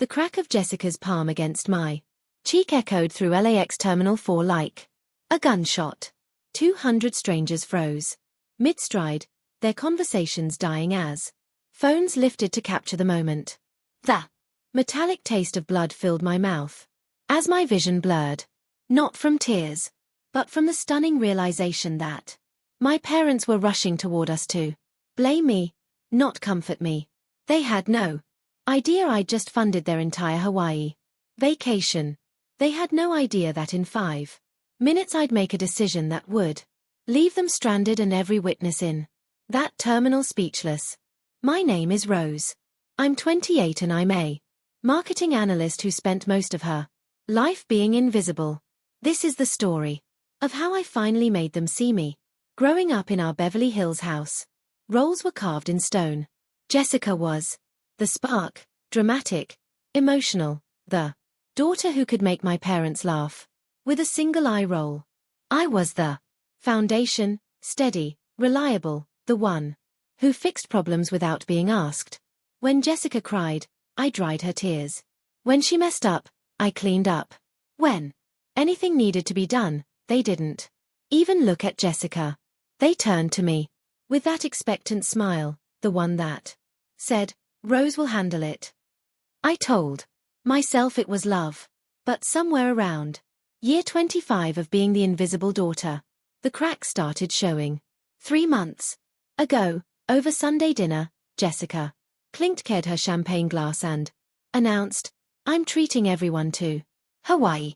The crack of Jessica's palm against my cheek echoed through LAX Terminal 4 like a gunshot. 200 strangers froze mid-stride, their conversations dying as phones lifted to capture the moment. The metallic taste of blood filled my mouth as my vision blurred, not from tears, but from the stunning realization that my parents were rushing toward us to blame me, not comfort me. They had no idea I'd just funded their entire Hawaii vacation. They had no idea that in 5 minutes I'd make a decision that would leave them stranded and every witness in that terminal speechless. My name is Rose. I'm 28 and I'm a marketing analyst who spent most of her life being invisible. This is the story of how I finally made them see me. Growing up in our Beverly Hills house, roles were carved in stone. Jessica was the spark, dramatic, emotional, the daughter who could make my parents laugh with a single eye roll. I was the foundation, steady, reliable, the one who fixed problems without being asked. When Jessica cried, I dried her tears. When she messed up, I cleaned up. When anything needed to be done, they didn't even look at Jessica. They turned to me with that expectant smile, the one that said, Rose will handle it. I told myself it was love. But somewhere around year 25 of being the invisible daughter, the cracks started showing. 3 months ago, over Sunday dinner, Jessica clinked her champagne glass and announced, I'm treating everyone to Hawaii.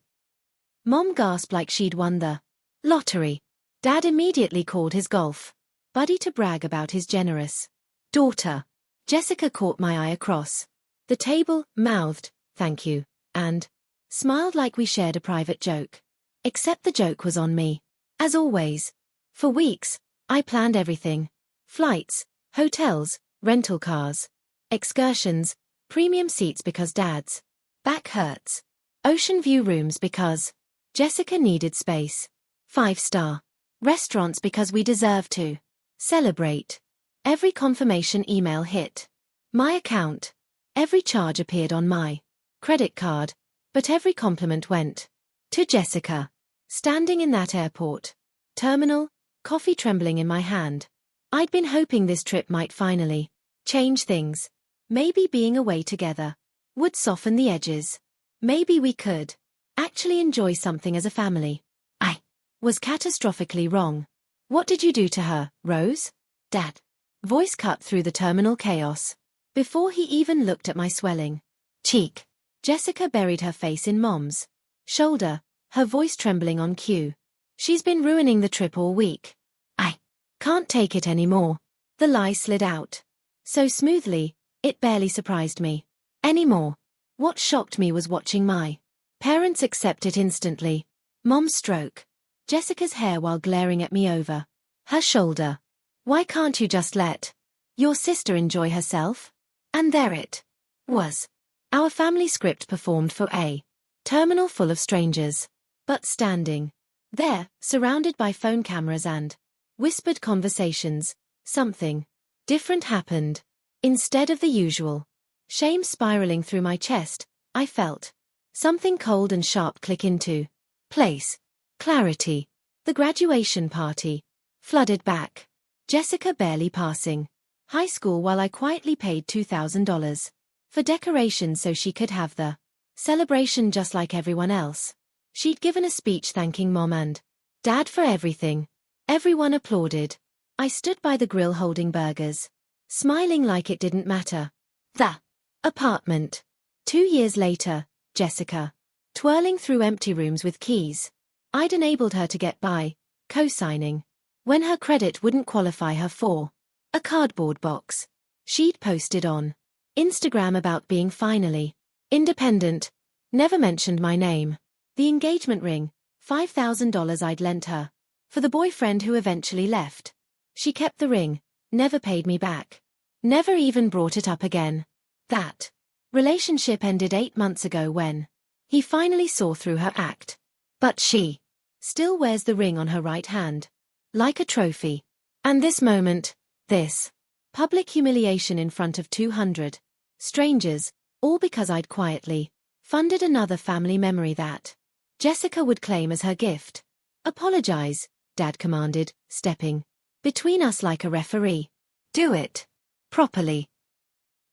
Mom gasped like she'd won the lottery. Dad immediately called his golf buddy to brag about his generous daughter. Jessica caught my eye across the table, mouthed, thank you, and smiled like we shared a private joke. Except the joke was on me. As always. For weeks, I planned everything. Flights, hotels, rental cars, excursions, premium seats because Dad's back hurts, ocean view rooms because Jessica needed space, 5-star restaurants because we deserve to celebrate. Every confirmation email hit my account. Every charge appeared on my credit card, but every compliment went to Jessica. Standing in that airport terminal, coffee trembling in my hand, I'd been hoping this trip might finally change things. Maybe being away together would soften the edges. Maybe we could actually enjoy something as a family. I was catastrophically wrong. What did you do to her, Rose? Dad. Voice cut through the terminal chaos. Before he even looked at my swelling cheek, Jessica buried her face in Mom's shoulder, her voice trembling on cue. She's been ruining the trip all week. I can't take it anymore. The lie slid out so smoothly, it barely surprised me anymore. What shocked me was watching my parents accept it instantly. Mom stroke Jessica's hair while glaring at me over her shoulder. Why can't you just let your sister enjoy herself? And there it was. Our family script performed for a terminal full of strangers. But standing there, surrounded by phone cameras and whispered conversations, something different happened. Instead of the usual shame spiraling through my chest, I felt something cold and sharp click into place. Clarity. The graduation party flooded back. Jessica barely passing high school while I quietly paid $2,000 for decorations so she could have the celebration just like everyone else. She'd given a speech thanking Mom and Dad for everything. Everyone applauded. I stood by the grill holding burgers, smiling like it didn't matter. The apartment. 2 years later, Jessica twirling through empty rooms with keys I'd enabled her to get by, co-signing when her credit wouldn't qualify her for a cardboard box. She'd posted on Instagram about being finally independent, never mentioned my name. The engagement ring, $5,000 I'd lent her for the boyfriend who eventually left. She kept the ring, never paid me back, never even brought it up again. That relationship ended 8 months ago when he finally saw through her act. But she still wears the ring on her right hand, like a trophy. And this moment, this public humiliation in front of 200 strangers, All because I'd quietly funded another family memory that Jessica would claim as her gift. Apologize, Dad commanded, stepping between us like a referee. Do it properly.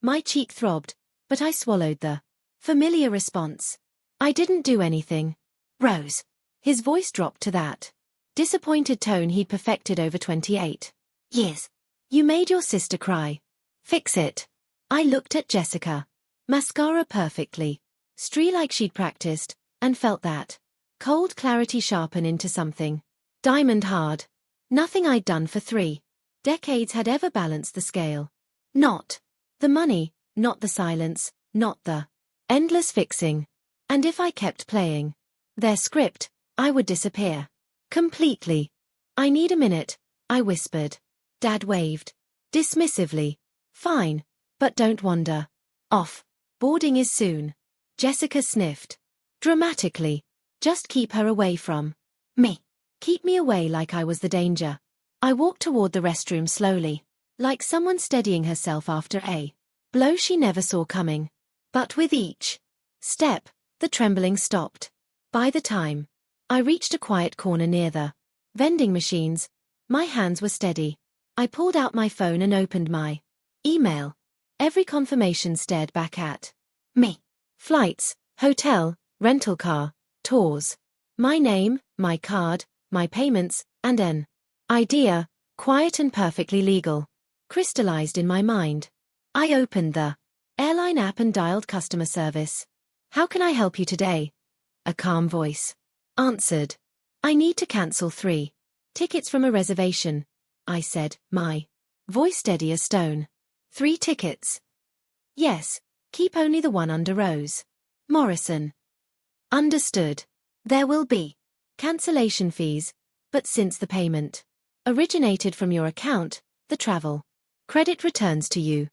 My cheek throbbed, but I swallowed the familiar response. I didn't do anything. Rose. His voice dropped to that disappointed tone he'd perfected over 28 years. You made your sister cry. Fix it. I looked at Jessica. Mascara perfectly stray like she'd practiced, and felt that cold clarity sharpen into something diamond hard. Nothing I'd done for 3 decades had ever balanced the scale. Not the money, not the silence, not the endless fixing. And if I kept playing their script, I would disappear completely. I need a minute, I whispered. Dad waved dismissively. Fine, but don't wander off. Boarding is soon. Jessica sniffed dramatically. Just keep her away from me. Keep me away like I was the danger. I walked toward the restroom slowly, like someone steadying herself after a blow she never saw coming. But with each step, the trembling stopped. By the time I reached a quiet corner near the vending machines, my hands were steady. I pulled out my phone and opened my email. Every confirmation stared back at me. Flights, hotel, rental car, tours. My name, my card, my payments, and an idea, quiet and perfectly legal, crystallized in my mind. I opened the airline app and dialed customer service. How can I help you today? A calm voice answered. I need to cancel 3 tickets from a reservation, I said, my voice steady as stone. 3 tickets? Yes, keep only the one under Rose Morrison. Understood. There will be cancellation fees, but since the payment originated from your account, the travel credit returns to you.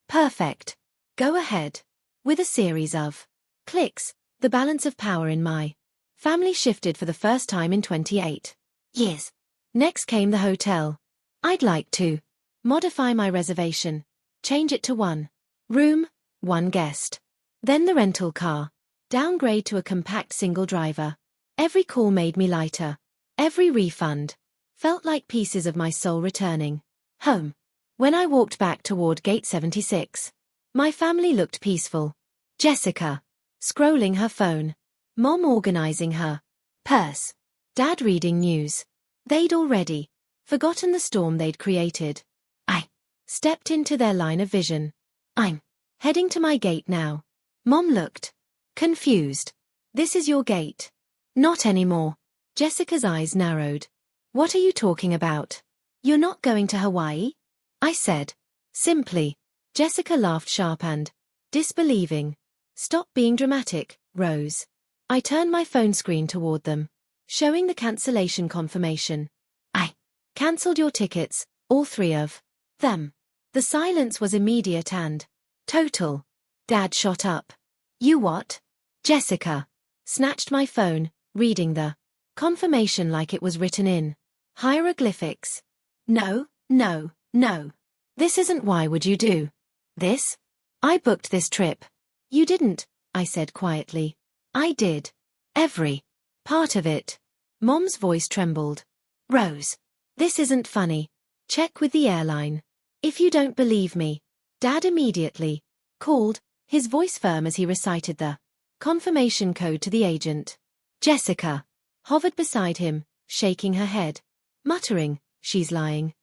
Perfect. Go ahead. With a series of clicks, the balance of power in my family shifted for the first time in 28 years. Next came the hotel. I'd like to modify my reservation, change it to 1 room, 1 guest. Then the rental car. Downgrade to a compact single driver. Every call made me lighter. Every refund felt like pieces of my soul returning home. When I walked back toward gate 76, my family looked peaceful. Jessica scrolling her phone. Mom organizing her purse. Dad reading news. They'd already forgotten the storm they'd created. I stepped into their line of vision. I'm heading to my gate now. Mom looked confused. This is your gate. Not anymore. Jessica's eyes narrowed. What are you talking about? You're not going to Hawaii? I said simply. Jessica laughed sharp and disbelieving. Stop being dramatic, Rose. I turned my phone screen toward them, showing the cancellation confirmation. I cancelled your tickets, all 3 of them. The silence was immediate and total. Dad shot up. You what? Jessica snatched my phone, reading the confirmation like it was written in hieroglyphics. No, no, no. This isn't. Why would you do this? I booked this trip. You didn't, I said quietly. I did. Every part of it. Mom's voice trembled. Rose, this isn't funny. Check with the airline. If you don't believe me. Dad immediately called, his voice firm as he recited the confirmation code to the agent. Jessica hovered beside him, shaking her head, muttering, she's lying.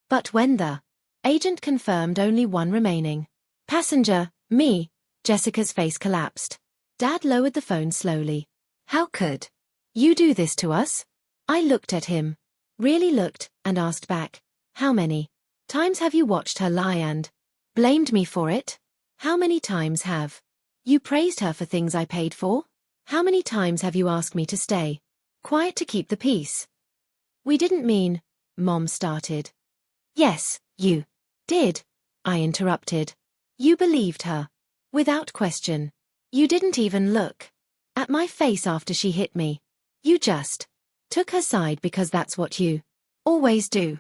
But when the agent confirmed only 1 remaining passenger, me, Jessica's face collapsed. Dad lowered the phone slowly. How could you do this to us? I looked at him, really looked, and asked back, how many times have you watched her lie and blamed me for it? How many times have you praised her for things I paid for? How many times have you asked me to stay quiet to keep the peace? We didn't mean, Mom started. Yes, you did, I interrupted. You believed her. Without question. You didn't even look at my face after she hit me. You just took her side because that's what you always do.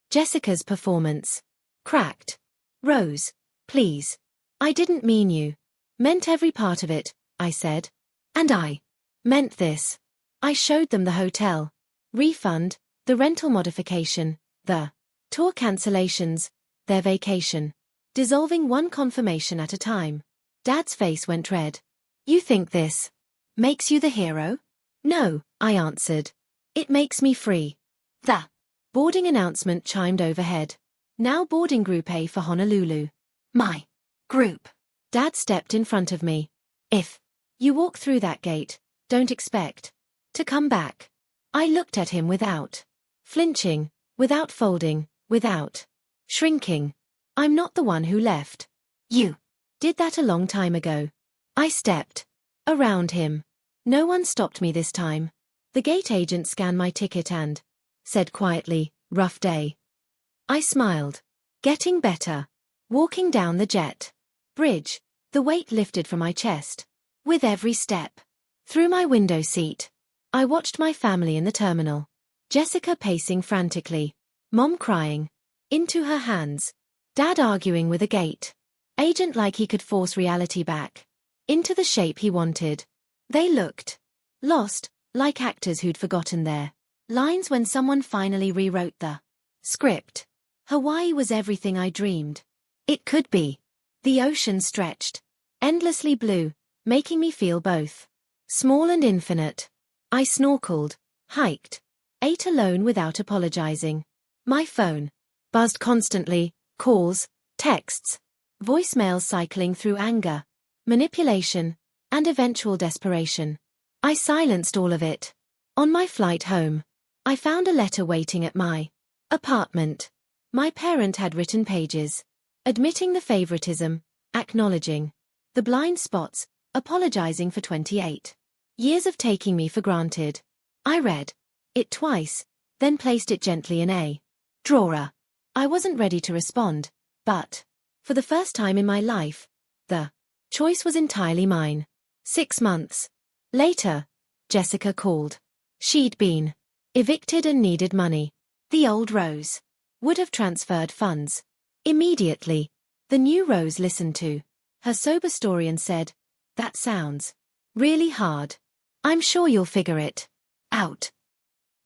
Jessica's performance cracked. Rose, please. I didn't mean you. Meant every part of it, I said. And I meant this. I showed them the hotel refund, the rental modification, the tour cancellations, their vacation. Dissolving one confirmation at a time. Dad's face went red. You think this makes you the hero? No, I answered. It makes me free. The boarding announcement chimed overhead. Now boarding Group A for Honolulu. My group. Dad stepped in front of me. If you walk through that gate, don't expect to come back. I looked at him without flinching, without folding, without shrinking. I'm not the one who left. You did that a long time ago. I stepped around him. No one stopped me this time. The gate agent scanned my ticket and said quietly, rough day. I smiled. Getting better. Walking down the jet bridge, the weight lifted from my chest. With every step. Through my window seat, I watched my family in the terminal. Jessica pacing frantically. Mom crying into her hands. Dad arguing with a gate agent like he could force reality back into the shape he wanted. They looked lost, like actors who'd forgotten their lines when someone finally rewrote the script. Hawaii was everything I dreamed it could be. The ocean stretched endlessly blue, making me feel both small and infinite. I snorkeled, hiked, ate alone without apologizing. My phone buzzed constantly, calls, texts, voicemails cycling through anger, manipulation, and eventual desperation. I silenced all of it. On my flight home, I found a letter waiting at my apartment. My parent had written pages, admitting the favoritism, acknowledging the blind spots, apologizing for 28 years of taking me for granted. I read it twice, then placed it gently in a drawer. I wasn't ready to respond, but for the first time in my life, the choice was entirely mine. 6 months later, Jessica called. She'd been evicted and needed money. The old Rose would have transferred funds immediately. The new Rose listened to her sober story and said, "That sounds really hard. I'm sure you'll figure it out."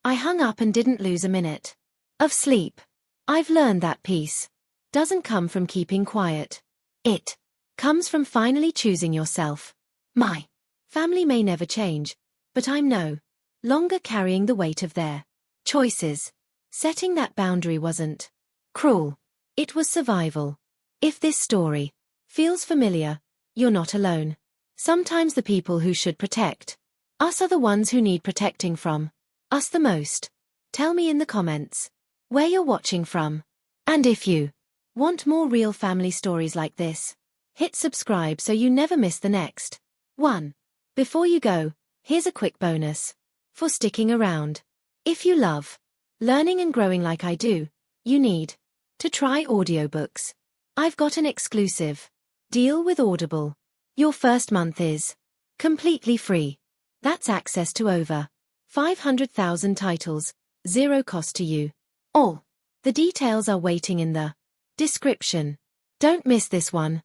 I hung up and didn't lose a minute of sleep. I've learned that peace doesn't come from keeping quiet. It comes from finally choosing yourself. My family may never change, but I'm no longer carrying the weight of their choices. Setting that boundary wasn't cruel. It was survival. If this story feels familiar, you're not alone. Sometimes the people who should protect us are the ones who need protecting from us the most. Tell me in the comments where you're watching from. And if you want more real family stories like this, hit subscribe so you never miss the next one. Before you go, here's a quick bonus for sticking around. If you love learning and growing like I do, you need to try audiobooks. I've got an exclusive deal with Audible. Your first month is completely free. That's access to over 500,000 titles, zero cost to you. All the details are waiting in the description. Don't miss this one.